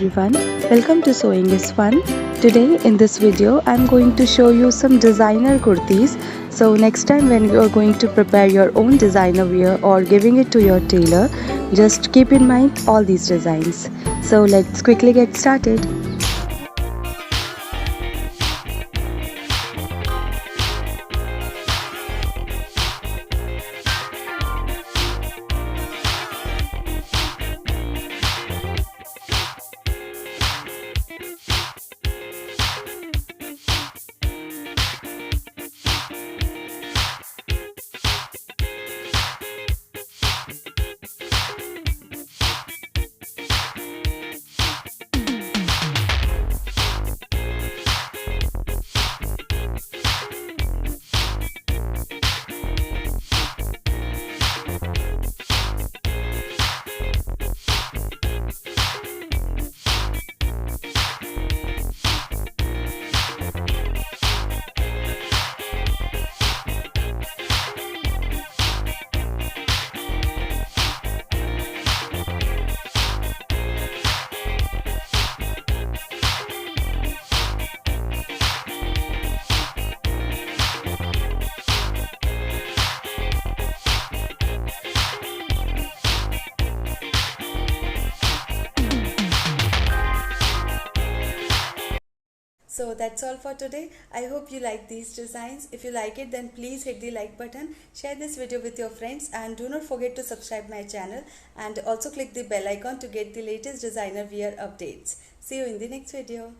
everyone, welcome to Sewing is Fun. Today in this video I'm going to show you some designer kurtis. So next time when you are going to prepare your own designer wear or giving it to your tailor, just keep in mind all these designs. So let's quickly get started. So that's all for today. I hope you like these designs. If you like it, then please hit the like button, share this video with your friends, and do not forget to subscribe my channel and also click the bell icon to get the latest designer wear updates. See you in the next video.